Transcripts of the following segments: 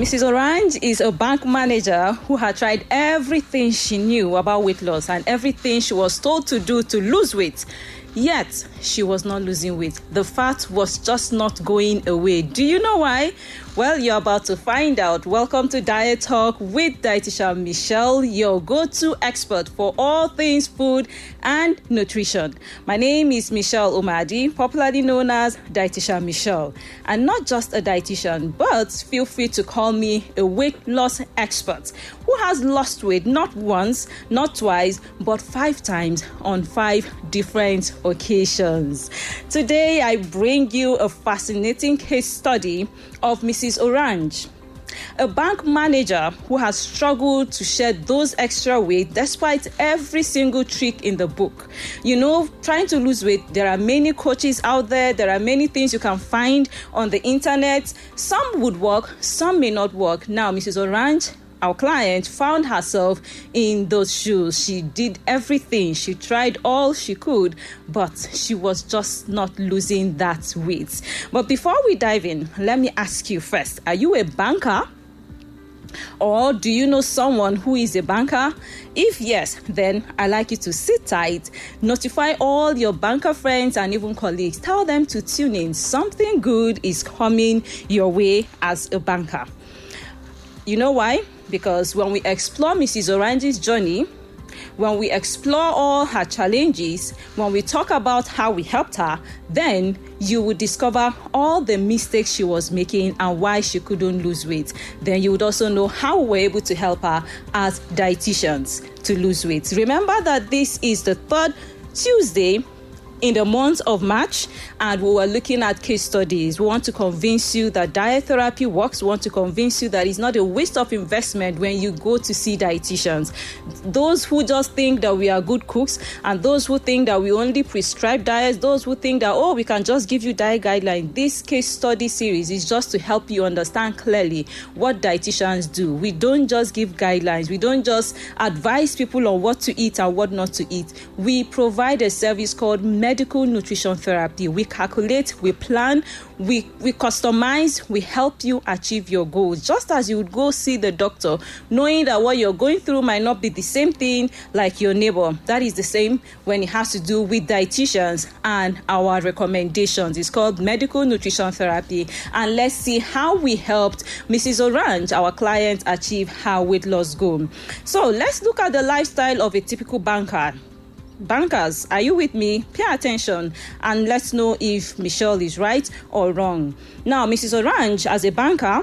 Mrs. Orange is a bank manager who had tried everything she knew about weight loss and everything she was told to do to lose weight. Yet, she was not losing weight. The fat was just not going away. Do you know why? Well, you're about to find out. Welcome to Diet Talk with Dietitian Michelle, your go-to expert for all things food and nutrition. My name is Michelle Omadi, popularly known as Dietitian Michelle. And not just a dietitian, but feel free to call me a weight loss expert who has lost weight not once, not twice, but 5 times on 5 different occasions. Today, I bring you a fascinating case study of Mrs. Orange, a bank manager who has struggled to shed those extra weight despite every single trick in the book. You know, trying to lose weight, there are many coaches out there, there are many things you can find on the internet. Some would work, some may not work. Now, Mrs. Orange, our client, found herself in those shoes. She did everything. She tried all she could, but she was just not losing that weight. But before we dive in, let me ask you first, are you a banker? Or do you know someone who is a banker? If yes, then I'd like you to sit tight, notify all your banker friends and even colleagues. Tell them to tune in. Something good is coming your way as a banker. You know why? Because when we explore Mrs. Orange's journey, when we explore all her challenges, when we talk about how we helped her, then you would discover all the mistakes she was making and why she couldn't lose weight. Then you would also know how we were able to help her as dietitians to lose weight. Remember that this is the 3rd Tuesday in the month of March, and we were looking at case studies. We want to convince you that diet therapy works. We want to convince you that it's not a waste of investment when you go to see dietitians. Those who just think that we are good cooks, and those who think that we only prescribe diets, those who think that, we can just give you diet guidelines. This case study series is just to help you understand clearly what dietitians do. We don't just give guidelines. We don't just advise people on what to eat and what not to eat. We provide a service called medical nutrition therapy. We calculate, we plan, we customize, we help you achieve your goals. Just as you would go see the doctor, knowing that what you're going through might not be the same thing like your neighbor. That is the same when it has to do with dietitians and our recommendations. It's called medical nutrition therapy. And let's see how we helped Mrs. Orange, our client, achieve her weight loss goal. So let's look at the lifestyle of a typical banker. Bankers, are you with me? Pay attention and let's know if Michelle is right or wrong. Now, Mrs. Orange, as a banker,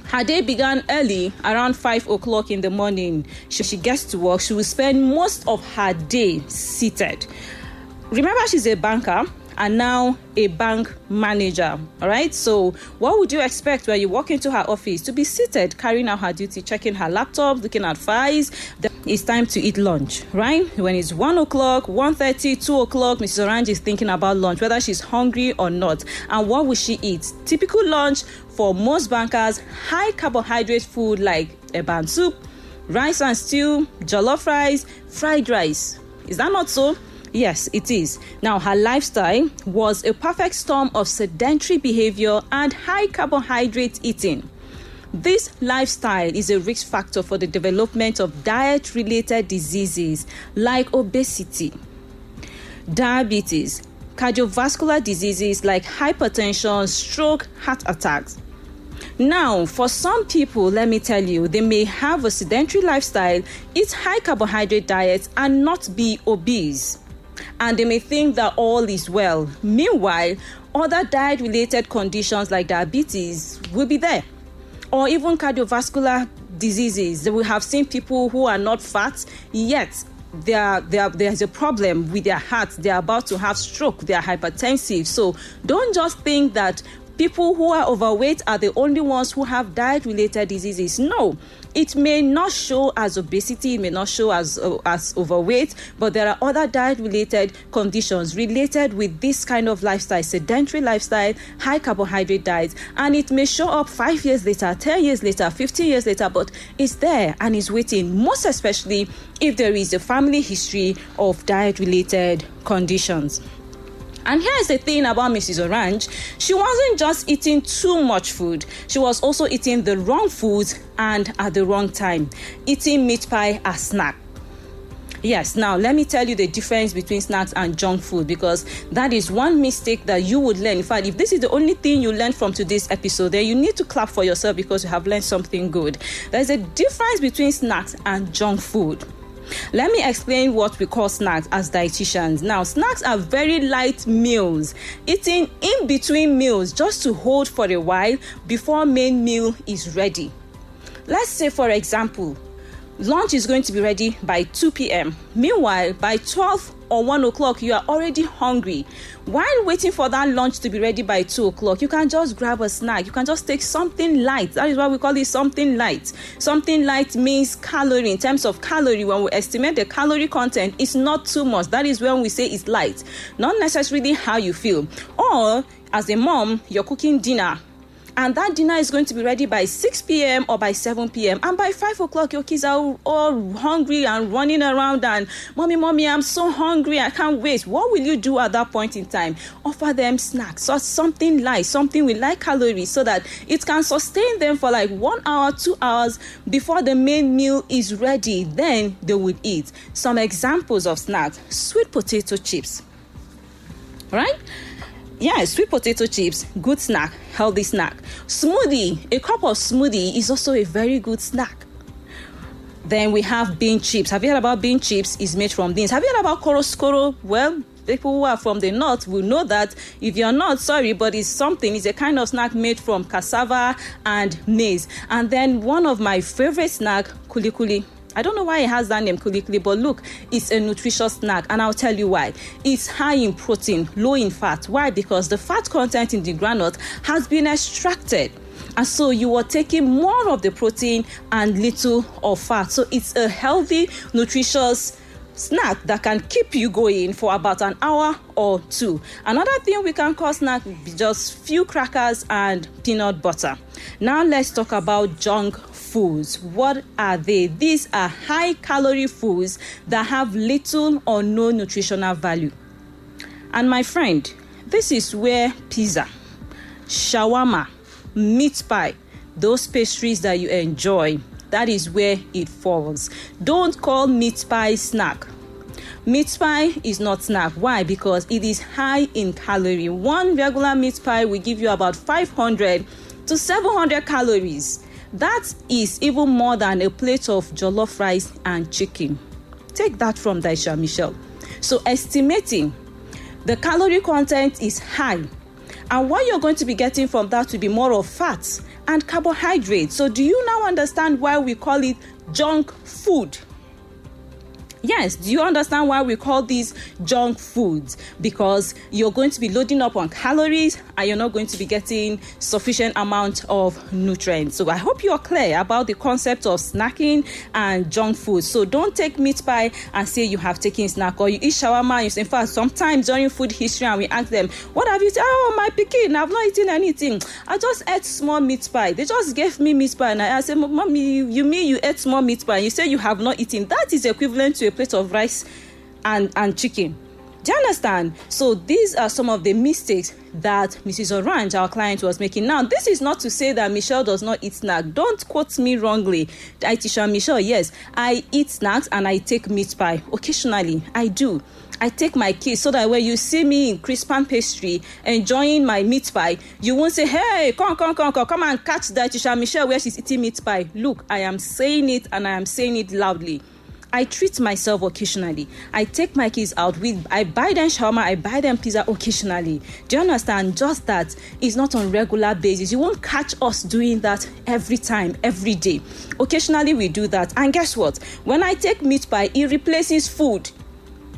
her day began early, around 5 o'clock in the morning. She gets to work. She will spend most of her day seated. Remember, she's a banker and now a bank manager. All right. So what would you expect when you walk into her office? To be seated, carrying out her duty, checking her laptop, looking at files. It's time to eat lunch, right? When it's 1 o'clock, 1:30, 2 o'clock, Mrs. Orange is thinking about lunch, whether she's hungry or not. And what will she eat? Typical lunch for most bankers, high carbohydrate food like eba soup, rice and stew, jollof rice, fried rice. Is that not so? Yes, it is. Now, her lifestyle was a perfect storm of sedentary behavior and high carbohydrate eating. This lifestyle is a risk factor for the development of diet-related diseases like obesity, diabetes, cardiovascular diseases like hypertension, stroke, heart attacks. Now, for some people, let me tell you, they may have a sedentary lifestyle, eat high carbohydrate diets, and not be obese. And they may think that all is well. Meanwhile, other diet-related conditions like diabetes will be there, or even cardiovascular diseases. We have seen people who are not fat, yet there's a problem with their heart. They're about to have stroke. They're hypertensive. So don't just think that people who are overweight are the only ones who have diet-related diseases. No, it may not show as obesity, it may not show as overweight, but there are other diet-related conditions related with this kind of lifestyle, sedentary lifestyle, high carbohydrate diet, and it may show up 5 years later, 10 years later, 15 years later, but it's there and it's waiting, most especially if there is a family history of diet-related conditions. And here's the thing about Mrs. Orange. She wasn't just eating too much food. She was also eating the wrong foods and at the wrong time. Eating meat pie as snack. Yes, now let me tell you the difference between snacks and junk food, because that is one mistake that you would learn. In fact, if this is the only thing you learned from today's episode, then you need to clap for yourself because you have learned something good. There's a difference between snacks and junk food. Let me explain what we call snacks as dietitians. Now, snacks are very light meals, eaten in between meals just to hold for a while before main meal is ready. Let's say, for example, lunch is going to be ready by 2 p.m. Meanwhile, by 12 or 1 o'clock, you are already hungry. While waiting for that lunch to be ready by 2 o'clock, you can just grab a snack. You can just take something light. That is why we call it something light. Something light means calorie. In terms of calorie, when we estimate the calorie content, it's not too much. That is when we say it's light. Not necessarily how you feel. Or, as a mom, you're cooking dinner, and that dinner is going to be ready by 6 p.m. or by 7 p.m. And by 5 o'clock, your kids are all hungry and running around and, Mommy, I'm so hungry, I can't wait. What will you do at that point in time? Offer them snacks or something light, something with light calories, so that it can sustain them for like 1 hour, 2 hours before the main meal is ready. Then they will eat. Some examples of snacks: sweet potato chips. Right? Yeah, sweet potato chips, good snack, healthy snack. Smoothie, a cup of smoothie is also a very good snack. Then we have bean chips. Have you heard about bean chips? It's made from beans. Have you heard about koro? Well, people who are from the north will know that. If you're not, sorry, but it's a kind of snack made from cassava and maize. And then one of my favorite snack, kuli. I don't know why it has that name, kuli, but look, it's a nutritious snack, and I'll tell you why. It's high in protein, low in fat. Why? Because the fat content in the granite has been extracted, and so you are taking more of the protein and little of fat. So it's a healthy, nutritious snack that can keep you going for about an hour or two. Another thing we can call snack is just few crackers and peanut butter. Now let's talk about junk foods. What are they? These are high calorie foods that have little or no nutritional value. And my friend, this is where pizza, shawarma, meat pie, those pastries that you enjoy, that is where it falls. Don't call meat pie snack. Meat pie is not snack. Why? Because it is high in calorie. One regular meat pie will give you about 500 to 700 calories. That is even more than a plate of jollof rice and chicken. Take that from Dietitian Michelle. So estimating the calorie content is high. And what you're going to be getting from that will be more of fats and carbohydrates. So do you now understand why we call it junk food? Yes, do you understand why we call these junk foods? Because you're going to be loading up on calories and you're not going to be getting sufficient amount of nutrients. So I hope you're clear about the concept of snacking and junk food. So don't take meat pie and say you have taken snack, or you eat shawarma. In fact, sometimes during food history and we ask them, what have you eaten? Oh, my pikin, I've not eaten anything. I just ate small meat pie. They just gave me meat pie and I said, Mommy, you mean you ate small meat pie? You say you have not eaten. That is equivalent to a plate of rice and chicken. Do you understand? So these are some of the mistakes that Mrs. Orange, our client, was making. Now, this is not to say that Michelle does not eat snack. Don't quote me wrongly. Dietitian Michelle, yes, I eat snacks and I take meat pie. Occasionally, I do. I take my kids so that when you see me in crisp and pastry enjoying my meat pie, you won't say, hey, come and catch Dietitian Michelle where she's eating meat pie. Look, I am saying it and I am saying it loudly. I treat myself occasionally. I take my kids out. I buy them shawarma, I buy them pizza occasionally. Do you understand? Just that it's not on regular basis. You won't catch us doing that every time, every day. Occasionally we do that. And guess what? When I take meat pie, it replaces food.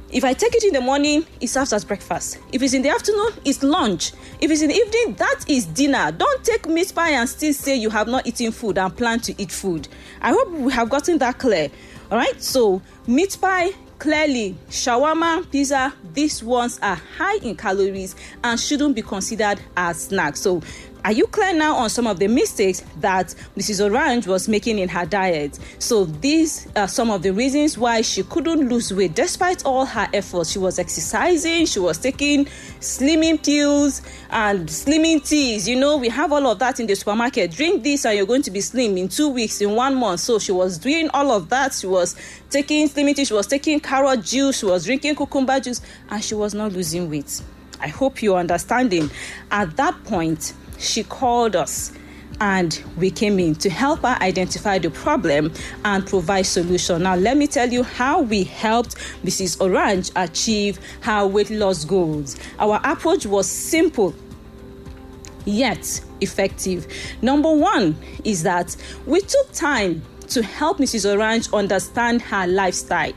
If I take it in the morning, it serves as breakfast. If it's in the afternoon, it's lunch. If it's in the evening, that is dinner. Don't take meat pie and still say you have not eaten food and plan to eat food. I hope we have gotten that clear. All right, so meat pie, clearly, shawarma, pizza, these ones are high in calories and shouldn't be considered as snacks. So Are you clear now on some of the mistakes that Mrs. Orange was making in her diet? So these are some of the reasons why she couldn't lose weight despite all her efforts. She was exercising, she was taking slimming pills and slimming teas. You know, we have all of that in the supermarket. Drink this and you're going to be slim in 2 weeks, in 1 month. So she was doing all of that. She was taking slimming tea, she was taking carrot juice, she was drinking cucumber juice, and she was not losing weight. I hope you're understanding. At that point, she called us and we came in to help her identify the problem and provide solution. Now, let me tell you how we helped Mrs. Orange achieve her weight loss goals. Our approach was simple yet effective. Number one is that we took time to help Mrs. Orange understand her lifestyle.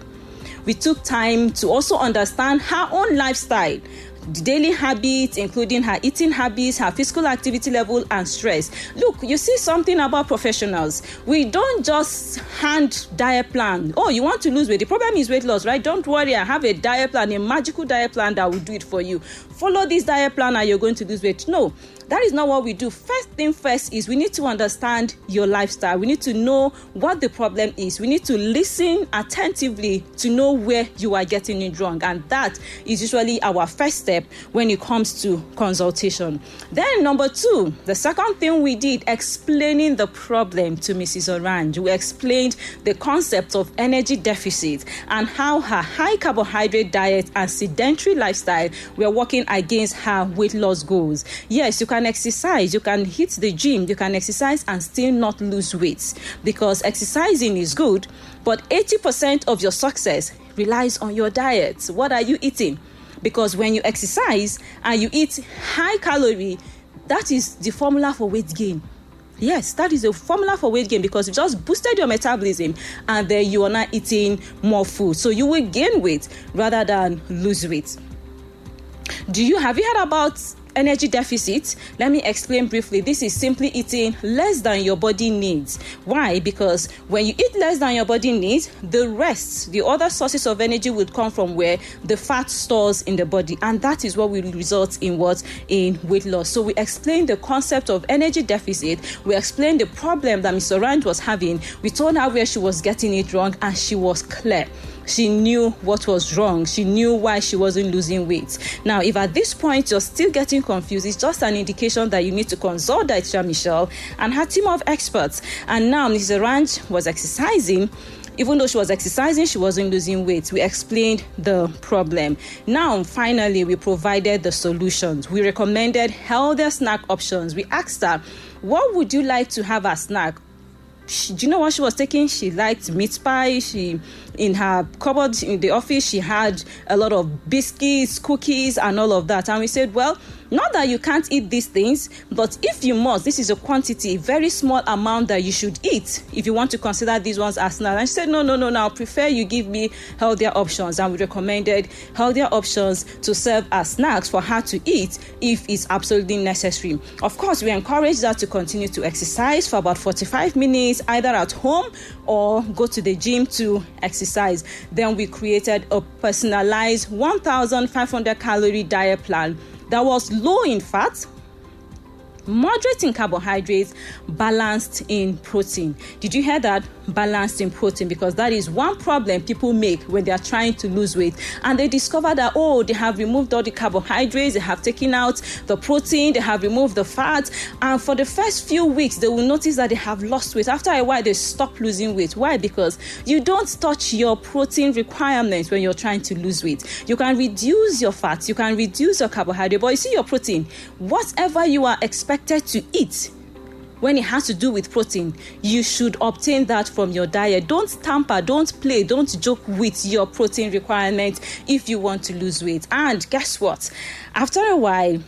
We took time to also understand her own lifestyle, the daily habits, including her eating habits, her physical activity level, and stress. Look, you see something about professionals. We don't just hand diet plan. Oh, you want to lose weight? The problem is weight loss, right? Don't worry, I have a diet plan, a magical diet plan that will do it for you. Follow this diet plan and you're going to lose weight. No, that is not what we do. First thing first is we need to understand your lifestyle. We need to know what the problem is. We need to listen attentively to know where you are getting it wrong. And that is usually our first step when it comes to consultation. Then number two, the second thing we did, explaining the problem to Mrs. Orange. We explained the concept of energy deficit and how her high carbohydrate diet and sedentary lifestyle were working against her weight loss goals. Yes, you can exercise, you can hit the gym, you can exercise and still not lose weight, because exercising is good, but 80% of your success relies on your diet. What are you eating? Because when you exercise and you eat high calorie, that is the formula for weight gain. Yes, that is a formula for weight gain, because you just boosted your metabolism and then you are not eating more food. So you will gain weight rather than lose weight. Have you heard about energy deficit? Let me explain briefly. This is simply eating less than your body needs. Why? Because when you eat less than your body needs, the rest, the other sources of energy would come from where the fat stores in the body, and that is what will result in in weight loss. So we explained the concept of energy deficit. We explained the problem that Ms. Orange was having. We told her where she was getting it wrong, and she was clear. She knew what was wrong. She knew why she wasn't losing weight. Now, if at this point you're still getting confused, it's just an indication that you need to consult Dietitian Michelle and her team of experts. And now Mrs. Orange was exercising. Even though she was exercising, she wasn't losing weight. We explained the problem. Now, finally, we provided the solutions. We recommended healthier snack options. We asked her, what would you like to have as snack? Do you know what she was taking? She liked meat pie. In her cupboard in the office, she had a lot of biscuits, cookies, and all of that. And we said, well, not that you can't eat these things, but if you must, this is a quantity, very small amount that you should eat if you want to consider these ones as snacks. And she said, no, I prefer you give me healthier options. And we recommended healthier options to serve as snacks for her to eat if it's absolutely necessary. Of course, we encourage her to continue to exercise for about 45 minutes, either at home or go to the gym to exercise. Then we created a personalized 1,500 calorie diet plan that was low in fat, moderate in carbohydrates, balanced in protein. Did you hear that? Balanced in protein, because that is one problem people make when they are trying to lose weight, and they discover that, oh, they have removed all the carbohydrates, they have taken out the protein, they have removed the fat, and for the first few weeks they will notice that they have lost weight. After a while they stop losing weight. Why? Because you don't touch your protein requirements when you're trying to lose weight. You can reduce your fat, you can reduce your carbohydrate, but you see your protein, whatever you are expected to eat when it has to do with protein, you should obtain that from your diet. Don't tamper, don't play, don't joke with your protein requirements if you want to lose weight. And guess what? After a while,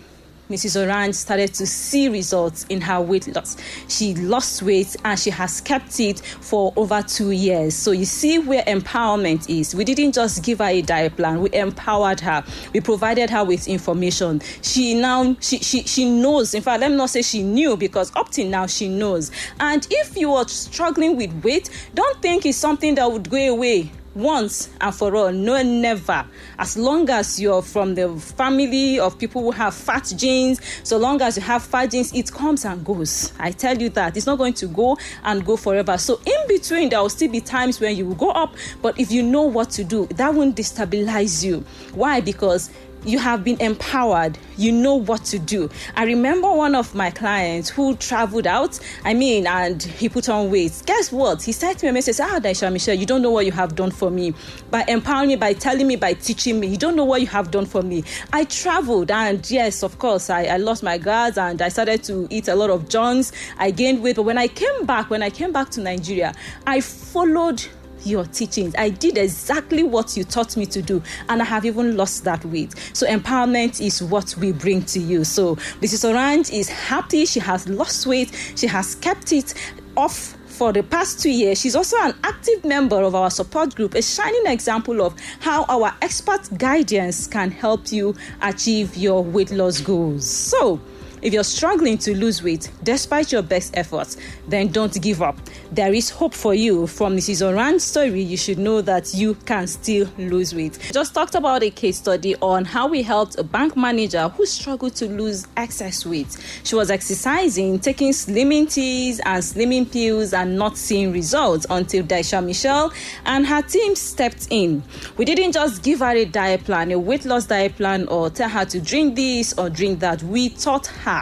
Mrs. Orange started to see results in her weight loss. She lost weight and she has kept it for over 2 years. So you see where empowerment is. We didn't just give her a diet plan. We empowered her. We provided her with information. She knows. In fact, let me not say she knew, because up till now she knows. And if you are struggling with weight, don't think it's something that would go away once and for all. No, never. As long as you're from the family of people who have fat genes, so long as you have fat genes, it comes and goes. I tell you that. It's not going to go and go forever. So in between, there will still be times when you will go up, but if you know what to do, that won't destabilize you. Why? Because you have been empowered. You know what to do. I remember one of my clients who traveled out, and he put on weight. Guess what? He sent me a message, Dietitian Michelle, you don't know what you have done for me. By empowering me, by telling me, by teaching me, you don't know what you have done for me. I traveled, and yes, of course, I lost my guards, and I started to eat a lot of junks. I gained weight, but when I came back to Nigeria, I followed your teachings. I did exactly what you taught me to do, and I have even lost that weight. So empowerment is what we bring to you. So Mrs. Orange is happy. She has lost weight. She has kept it off for the past 2 years. She's also an active member of our support group, a shining example of how our expert guidance can help you achieve your weight loss goals. So if you're struggling to lose weight despite your best efforts, then don't give up. There is hope for you. From Mrs. Orange's story, you should know that you can still lose weight. Just talked about a case study on how we helped a bank manager who struggled to lose excess weight. She was exercising, taking slimming teas and slimming pills, and not seeing results until Dietitian Michelle and her team stepped in. We didn't just give her a diet plan, a weight loss diet plan, or tell her to drink this or drink that. We taught her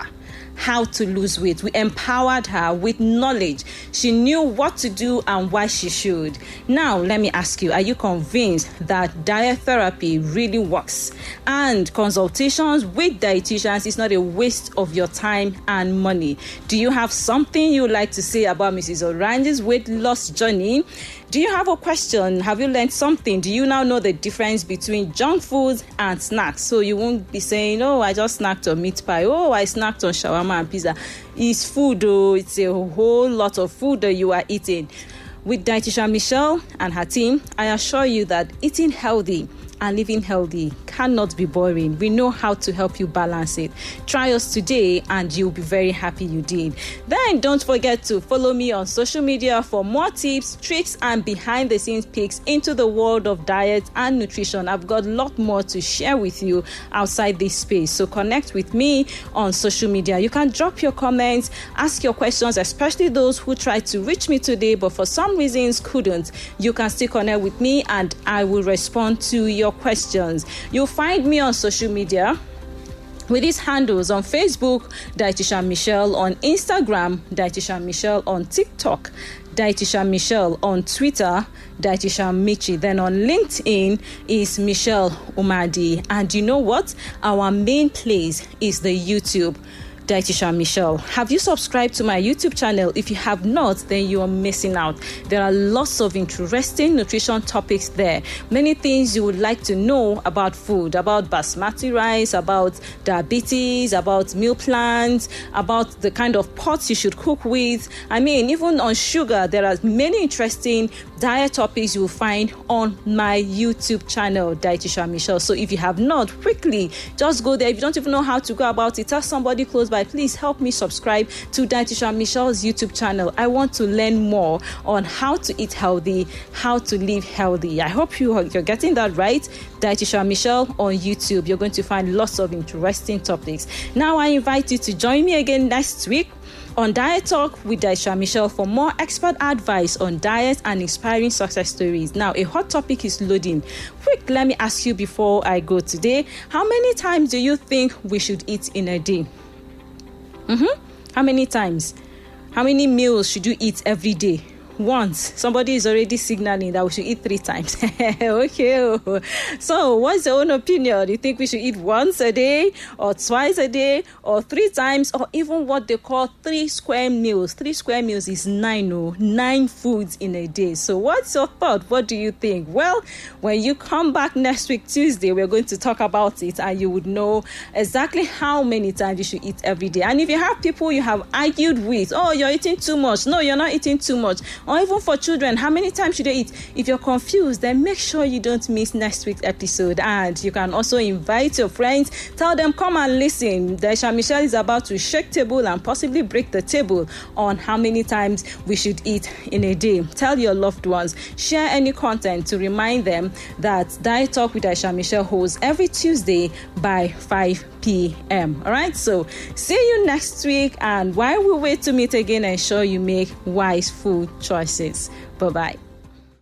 how to lose weight. We empowered her with knowledge. She knew what to do and why she should. Now, let me ask you, are you convinced that diet therapy really works? And consultations with dietitians is not a waste of your time and money. Do you have something you would like to say about Mrs. Orange's weight loss journey? Do you have a question? Have you learned something? Do you now know the difference between junk foods and snacks? So you won't be saying, oh, I just snacked on meat pie. Oh, I snacked on shawarma and pizza. It's food, oh, it's a whole lot of food that you are eating. With Dietitian Michelle and her team, I assure you that eating healthy and living healthy cannot be boring. We know how to help you balance it. Try us today and you'll be very happy you did. Then don't forget to follow me on social media for more tips, tricks, and behind the scenes peeks into the world of diet and nutrition. I've got a lot more to share with you outside this space. So connect with me on social media. You can drop your comments, ask your questions, especially those who tried to reach me today but for some reasons couldn't. You can still connect with me and I will respond to your questions. You'll find me on social media with these handles: on Facebook, Dietitian Michelle; on Instagram, Dietitian Michelle; on TikTok, Dietitian Michelle; on Twitter, Dietitian Michi. Then on LinkedIn is Michelle Umadi. And you know what? Our main place is the YouTube, Dietitian Michelle. Have you subscribed to my YouTube channel? If you have not, then you are missing out. There are lots of interesting nutrition topics there. Many things you would like to know about food, about basmati rice, about diabetes, about meal plans, about the kind of pots you should cook with. Even on sugar, there are many interesting diet topics you will find on my YouTube channel, Dietitian Michelle. So if you have not, quickly just go there. If you don't even know how to go about it, tell somebody close by, please help me subscribe to Dietitian Michelle's YouTube channel. I want to learn more on how to eat healthy, how to live healthy. I hope you're getting that right. Dietitian Michelle on YouTube. You're going to find lots of interesting topics. Now I invite you to join me again next week on Diet Talk with Dietitian Michelle for more expert advice on diet and inspiring success stories. Now, a hot topic is loading. Quick, let me ask you before I go today, how many times do you think we should eat in a day? How many times? How many meals should you eat every day? Once. Somebody is already signaling that we should eat 3 times. Okay. So what's your own opinion? Do you think we should eat once a day or twice a day or 3 times, or even what they call 3 square meals? 3 square meals is 9 foods in a day. So what's your thought? What do you think? Well, when you come back next week, Tuesday, we're going to talk about it and you would know exactly how many times you should eat every day. And if you have people you have argued with, oh, you're eating too much. No, you're not eating too much. Or even for children, how many times should they eat? If you're confused, then make sure you don't miss next week's episode. And you can also invite your friends, tell them, come and listen. Dietitian Michelle is about to shake table and possibly break the table on how many times we should eat in a day. Tell your loved ones, share any content to remind them that Diet Talk with Dietitian Michelle holds every Tuesday by 5 p.m. All right, so see you next week, and while we wait to meet again, ensure you make wise food choices. Bye-bye.